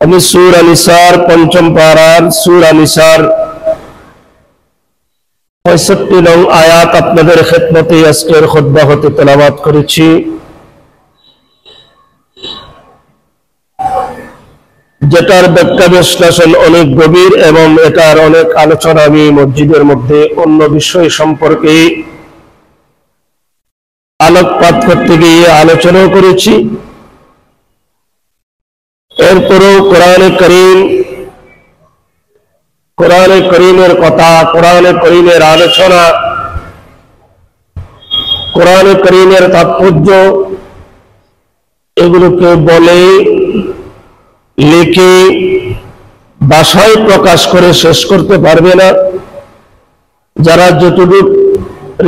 আমি সূরা নিসার পঞ্চম পারার সূরা নিসার 65 নং আয়াত আপনাদের খেদমতে আজকের খুতবা হতে তেলাওয়াত করেছি। যেটার ব্যাখ্যা বিশ্লেষণ অনেক গভীর এবং এটার অনেক আলোচনা আমি মসজিদের মধ্যে অন্য বিষয় সম্পর্কে আলোকপাত করতে গিয়ে আলোচনা করেছি। এরপরও কোরআনে করিমের কথা, কোরআনে করিমের আলোচনা, কোরআনে করিমের তাৎপর্য এগুলোকে বলে লিখে ভাষায় প্রকাশ করে শেষ করতে পারবে না। যারা যতটুকু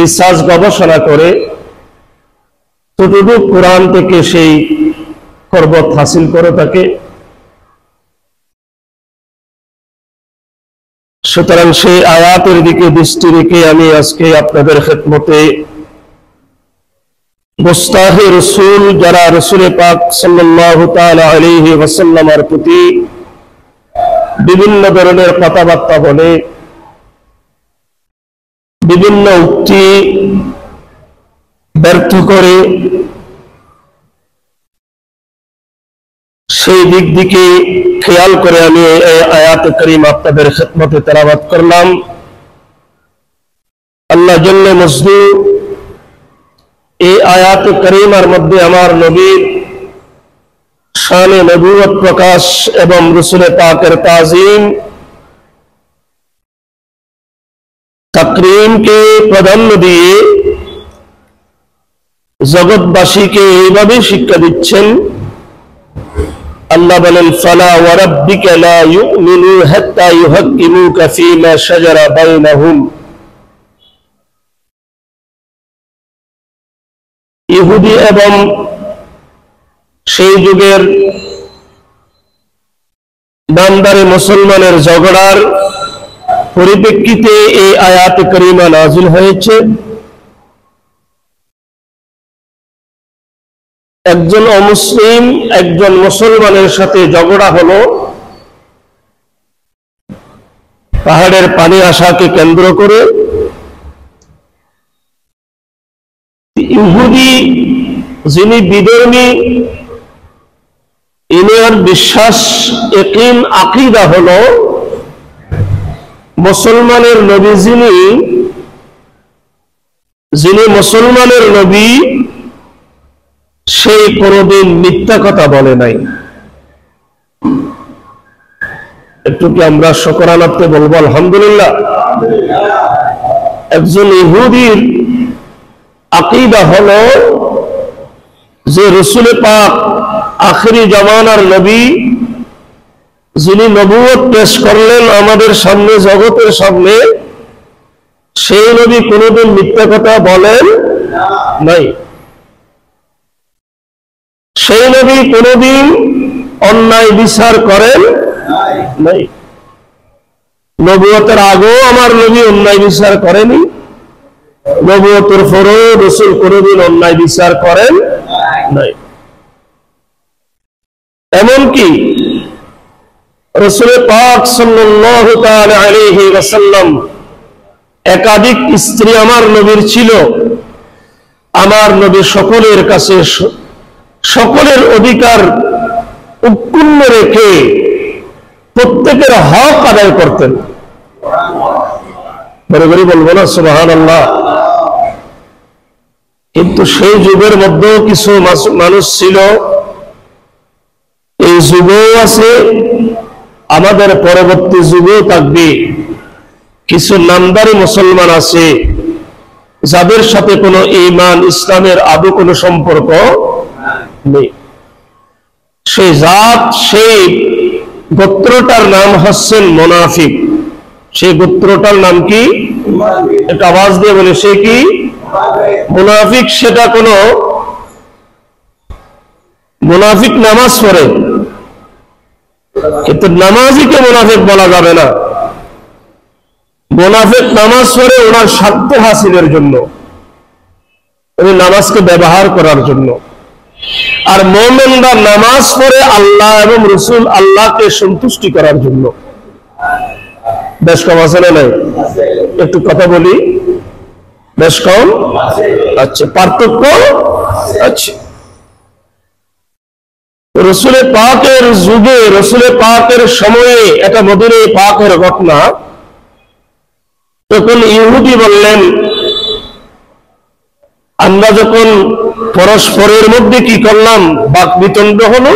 রিসার্চ গবেষণা করে ততটুকু কোরআন থেকে সেই করবত হাসিল করে থাকে। সুতরাং সেই আয়াতের দিকে দৃষ্টি রেখে আমি আজকে আপনাদের খেদমতে গুস্তাখে রাসূল, যারা রাসূল পাক সাল্লাল্লাহু তাআলা আলাইহি ওয়াসাল্লামের প্রতি বিভিন্ন ধরনের কথাবার্তা বলে, বিভিন্ন উক্তি ব্যর্থ করে, সেই দিক দিকে খেয়াল করে আমি এই আয়াত কারীম আপনাদের খেদমতে তেলাওয়াত করলাম। আল্লাহ জন্য মজদু এই আয়াত কারীমার মধ্যে আমার নবীর শানে নবুয়ত প্রকাশ এবং রাসূল পাকের তাজিম তাকরীমকে প্রাধান্য দিয়ে জগৎবাসীকে এইভাবে শিক্ষা দিচ্ছেন। আল্লাহ বলেন, ফালা ওয়া রাব্বিকা লা ইউমিনু হাত্তা ইউহাক্কিমুকা ফীমা শাজারা বাইনাহুম। ইহুদি এবং সেই যুগের নামদারি মুসলমানের ঝগড়ার পরিপ্রেক্ষিতে এই আয়াত কারীমা নাযিল হয়েছে। একজন অমুসলিম একজন মুসলমানের সাথে ঝগড়া হলো পাহাড়ের পানি আসাকে কেন্দ্র করে। ইহুদি যিনি বিধর্মী, ইনার বিশ্বাস ইয়াকিন আকীদা হলো মুসলমানের নবী যিনি মুসলমানের নবী সেই কোনদিন মিথ্যা কথা বলে নাই। একটু কি আমরা শুকরানাতে বলবো আলহামদুলিল্লাহ? একজন ইহুদির আকীদা হলো যে রাসূল পাক আখিরি জামানার নবী, যিনি নবুয়ত পেশ করলেন আমাদের সামনে, জগতের সামনে, সেই নবী কোনদিন মিথ্যা কথা বলেন নাই। সেই নবী কোনদিন অন্যায় বিচার করেন নাই। নবুয়তের আগেও আমার নবী অন্যায় বিচার করেনি, নবুয়তের পরেও রাসূল কোনদিন অন্যায় বিচার করেন নাই। এমনকি রাসূল পাক সাল্লাল্লাহু তাআলা আলাইহি ওয়াসাল্লাম একাধিক স্ত্রী আমার নবীর ছিল। আমার নবী সকলের কাছে সকলের অধিকার উৎপন্ন রেখে প্রত্যেকের হক আদায় করতেন। বড় করে বলবো না সুবহানাল্লাহ? কিন্তু সেই যুগের মধ্যেও কিছু মানুষ ছিল, এই যুগেও আছে, আমাদের পরবর্তী যুগেও থাকবে। কিছু নামদারি মুসলমান আছে যাদের সাথে কোনো ঈমান ইসলামের আদৌ কোনো সম্পর্ক নেই। সেই জাত, সেই গোত্রটার নাম হচ্ছেন মুনাফিক। সেই গোত্রটার নাম কি? একটা আওয়াজ দিয়ে বলে, সে কি? মুনাফিক। সেটা কোনো মুনাফিক নামাজ পড়ে, কিন্তু নামাজিকে মুনাফিক বলা যাবে না। মুনাফিক নামাজ পড়ে ওনার স্বার্থ হাসিলের জন্য, উনি নামাজকে ব্যবহার করার জন্য। আর মুমিনরা নামাজ পড়ে আল্লাহ এবং রাসূল আল্লাহকে সন্তুষ্টি করার জন্য। বেশ কম আছে না নাই? একটু কথা বলি, বেশ কম? আচ্ছা, পার্থক্য আচ্ছা। রসুল পাকের যুগে, রসুল পাকের সময়ে এটা মদিনা পাকের ঘটনা। তখন ইহুদি বললেন, আমরা যখন পরস্পরের মধ্যে কি করলাম, বাকবিতণ্ড হলো,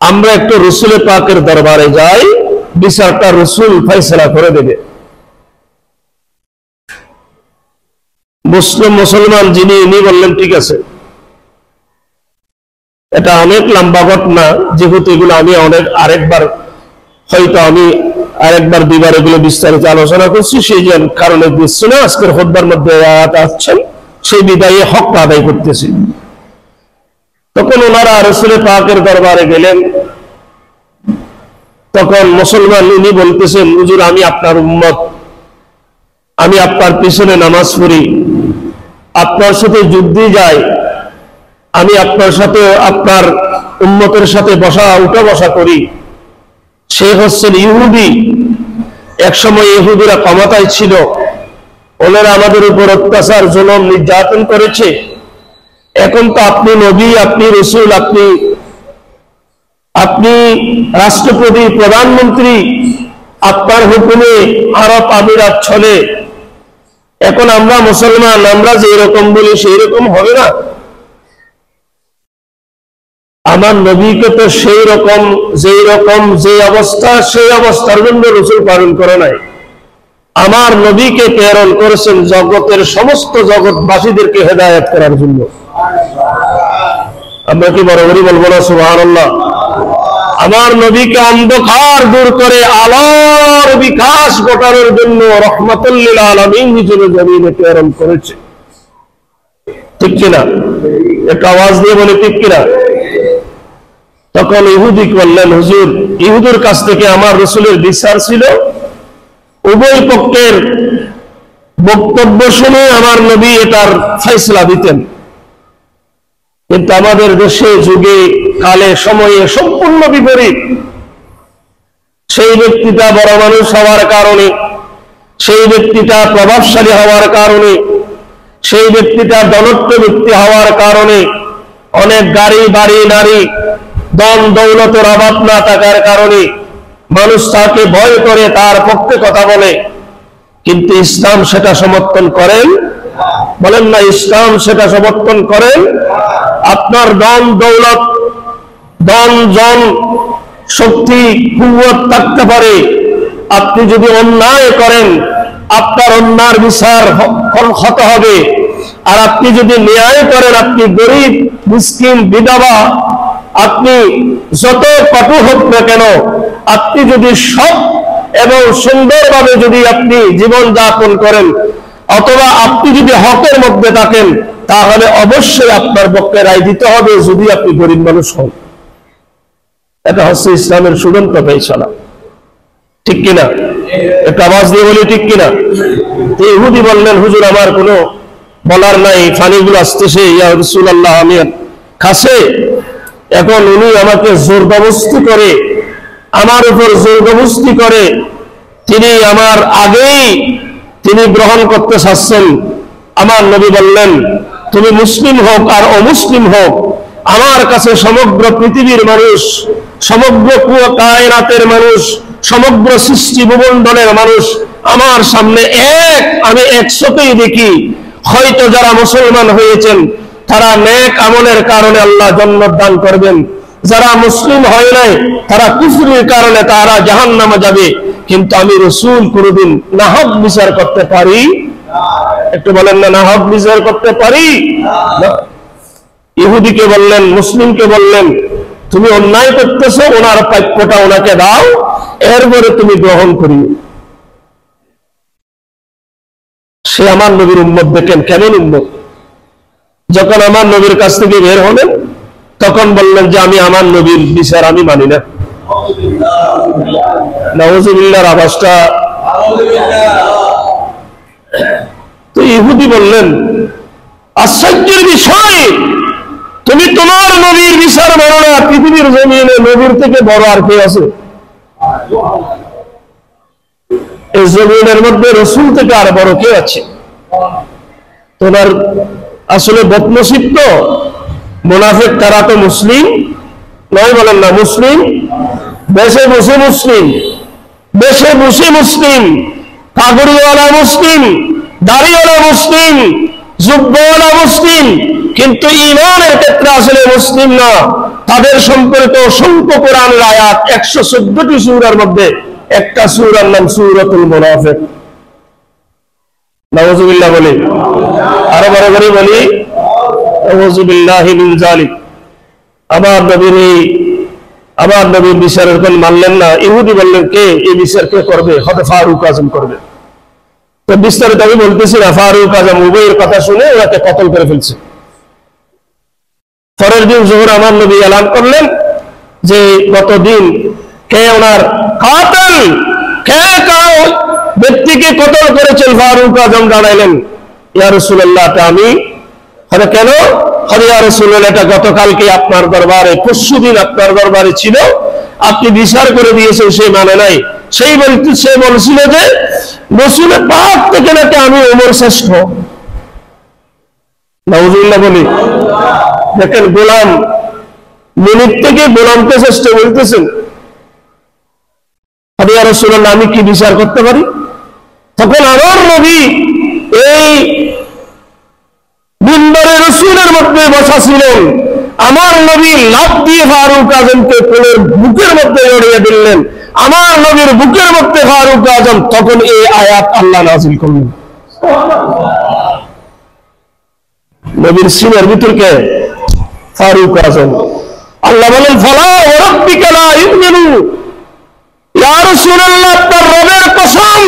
আমরা একটু রসুল পাকের দরবারে যাই, বিচারটা রসুল ফয়সালা করে দেবে। মুসলমান যিনি, ইনি বললেন ঠিক আছে। এটা অনেক লম্বা ঘটনা, যেহেতু এগুলো আমি আরেকবার দুইবার এগুলো বিস্তারিত আলোচনা করছি, সেই কারণে দিচ্ছি না। আজকের খুতবার মধ্যে আয়াত আসছেন, সেই বিদায়ে হকটা আদায় করতেছি। তখন ওনারা রাসূল পাকের দরবারে গেলেন। তখন মুসলমান ইনি বলতেছেন, হুজুর আমি আপনার উম্মত, আমি আপনার পিছনে নামাজ পড়ি, আপনার সাথে যুদ্ধে যাই, আমি আপনার সাথে আপনার উম্মতের সাথে উঠা বসা করি। সে হচ্ছেন ইহুদি। একসময় ইহুদিরা ক্ষমতায় ছিল, ওনারা আমাদের উপর অত্যাচার জুলুম নির্যাতন করেছে। এখন তো আপনি নবী, আপনি রাসূল, আপনি রাষ্ট্রপতি, প্রধানমন্ত্রী, আপনার হুকুমে আরব আমিরাত চলে। এখন আমরা মুসলমান, আমরা যে রকম বলি সেই রকম হবে না। আমার নবীকে তো সেই রকম যে অবস্থা, সেই অবস্থার জন্য রাসূল পালন করে নাই। আমার নবীকে প্রেরণ করেছেন জগতের সমস্ত জগৎবাসীদেরকে হেদায়েত করার জন্য। আমরা কি বরাবরই বলবো না সুবহানাল্লাহ? আমার নবীকে অন্ধকার দূর করে আলোর বিকাশ ঘটানোর জন্য রহমাতুল লিল আলামিন হিসেবে জমিনে প্রেরণ করেছে। ঠিক কিনা? একটা আওয়াজ দিয়ে বলে ঠিক কিনা? তখন ইহুদি বললেন, হুজুর, ইহুদের কাছ থেকে আমার রাসূলের বিচার ছিল, উভয় পক্ষের বক্তব্য শুনে আমার নবী এটার ফয়সালা দিতেন। কিন্তু আমাদের দেশে, যুগে, কালে, সময়ে সম্পূর্ণ বিপরীত। সেই ব্যক্তিটা বড় মানুষ হওয়ার কারণে, সেই ব্যক্তিটা প্রভাবশালী হওয়ার কারণে, সেই ব্যক্তিটা ধনট্য ব্যক্তি হওয়ার কারণে, অনেক গাড়ি বাড়ি নারী ধন দৌলতের অভাব না থাকার কারণে মানুষ তাকে ভয় করে, তার পক্ষে কথা বলে। কিন্তু ইসলাম সেটা সমর্থন করেন? বলেন না, ইসলাম সেটা সমর্থন করেন? আপনার ধন দৌলত, ধন জন শক্তি কুওয়াত থাকতে পারে, আপনি যদি অন্যায় করেন আপনার অন্যায়ের বিচার হতে হবে। আর আপনি যদি ন্যায় করেন, আপনি গরিব, মিসকিন, বিধবা, আপনি যত কটু হোক না কেন, আপনি যদি সৎ এবং সুন্দরভাবে যদি আপনি জীবন যাপন করেন, অথবা আপনি যদি হকের মধ্যে থাকেন, তাহলে অবশ্যই আপনার পক্ষে রায় দিতে হবে, যদি আপনি গরিব মানুষ হন। এটা হচ্ছে ইসলামের চূড়ান্ত ফয়সালা। ঠিক কিনা? একটা আওয়াজ দিয়ে বলি ঠিক কিনা? ইহুদি বললেন, হুজুর আমার কোনো বলার নাই, পানিগুলো আসতেছে, ইয়া রাসূলুল্লাহ আমি কাছে। এখন উনি আমাকে জোরজবরদস্তি করে, আমার উপর জোরজবরদস্তি করে তিনি আমার আগেই তিনি গ্রহণ করতে চাচ্ছেন। আমার নবী বললেন, তুমি মুসলিম হোক আর অমুসলিম হোক, আমার কাছে সমগ্র পৃথিবীর মানুষ, সমগ্র কায়নাতের মানুষ, সমগ্র সৃষ্টি ভূমণ্ডলের মানুষ আমার সামনে এক, আমি একসাথেই দেখি। হয়তো যারা মুসলমান হয়েছেন তারা নেক আমলের কারণে আল্লাহ জান্নাত দান করবেন, যারা মুসলিম হয় নাই তারা কুফরির কারণে তারা জাহান্নামে যাবে। কিন্তু আমি রাসূল কোনদিন নাহক বিচার করতে পারি? একটু বলেন না, নাহক বিচার করতে পারি না। ইহুদিকে বললেন, মুসলিমকে বললেন, তুমি অন্যায় করতেছো, ওনার প্রাপ্যটা ওনাকে দাও, এরপরে তুমি গ্রহণ করি। সে আমার নবীর উম্মত, দেখেন কেমন উম্মত। যখন আমার নবীর কাছ থেকে বের হলেন, তখন বললেন যে আমি আমার নবীর বিচার আমি মানি না। নাউযুবিল্লাহর আওয়াজটা। তো ইহুদি বললেন, আশ্চর্যের বিষয়, তুমি তোমার নবীর বিচার মানো না, পৃথিবীর জমিনে নবীর থেকে বড় আর কে আছে? এই জমিনের মধ্যে রসুল থেকে আর বড় কে আছে? তোমার আসলে বদনসিব তো মুনাফিক, তারা তো মুসলিম নয়, বলেন না মুসলিম, বেশে বসে মুসলিম, বেশে বসে মুসলিম, পাগড়িওয়ালা মুসলিম, দাড়িওয়ালা মুসলিম, জুব্বওয়ালা মুসলিম, কিন্তু ঈমানের ক্ষেত্রে আসলে মুসলিম না। তাদের সম্পর্কে অসংখ্য কোরআনের আয়াত, 114টি সূরার মধ্যে একটা সূরার নাম সূরাতুল মুনাফিক। নাউযুবিল্লাহ বলি, আরো বড় করে বলি নাউযুবিল্লাহি মিন যালিক। আমার নবীর বিচারের কোন মানলেন না। ইহুদি বললেন, কে এই বিচার কে করবে? হয়তো ফারুক আজম করবে। তো বিস্তারিত আমি বলতেছি না, ফারুক আজম উভয়ের কথা শুনে ওনাকে কতল করে ফেলছে। পরের দিন জোহর আমার নবী এলান করলেন যে গতদিন কে ওনার কাতেল, কে কাউ ব্যক্তিকে কতল করেছেন। ফারুক আজম জানাইলেন, ইয়া রাসূলুল্লাহ, তা আমি। হলে কেন? হলে ইয়া রাসূলুল্লাহ, এটা গতকালকে আপনার দরবারে, পরশুদিন আপনার দরবারে ছিল, আপনি বিচার করে দিয়েছেন, সে মানে নাই। সে বলছিল যে রাসূলের পাক থেকে নাকি আমি ওমর শ্রেষ্ঠ। নাউযুবিল্লাহ বলি। দেখেন, গোলাম মিনিট থেকে গোলামকে শ্রেষ্ঠ বলতেছেন। ইয়া রাসূলুল্লাহ, আমি কি বিচার করতে পারি? তখন আমার নবী এই মিম্বরে রাসূলের মধ্যে বসা ছিলেন। আমার নবী লাফ দিয়ে ফারুক আজমকে কোলের বুকের মধ্যে জড়িয়ে দিলেন। আমার নবীর বুকের মধ্যে ফারুক আজম। তখন এই আয়াত আল্লাহ নাযিল করলেন। নবীর সিনার ভিতরকে ফারুক আজম। আল্লাহ বলেন, ফালা ওয়া রাব্বিকা লা ইউমিনু। ইয়া রাসূলুল্লাহ, আপনার রবের কসম,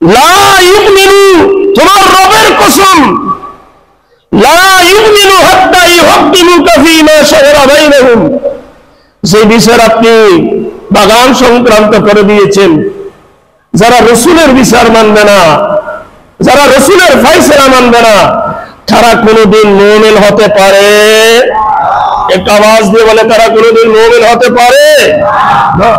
লা ইউমিনু, তোমার রবের কসম, লা ইউমিনু হাত্তা ইউহাক্কিমুকা ফীমা শাজারা বাইনাহুম। যে বিচার আপনি বাগান সংক্রান্ত করে দিয়েছেন, যারা রসুলের বিচার মানবে না, যারা রসুলের ফয়সালা মানবে না, তারা কোনোদিন মুমিন হতে পারে? একটা আওয়াজ দিয়ে বলে, তারা কোনোদিন মুমিন হতে পারে না।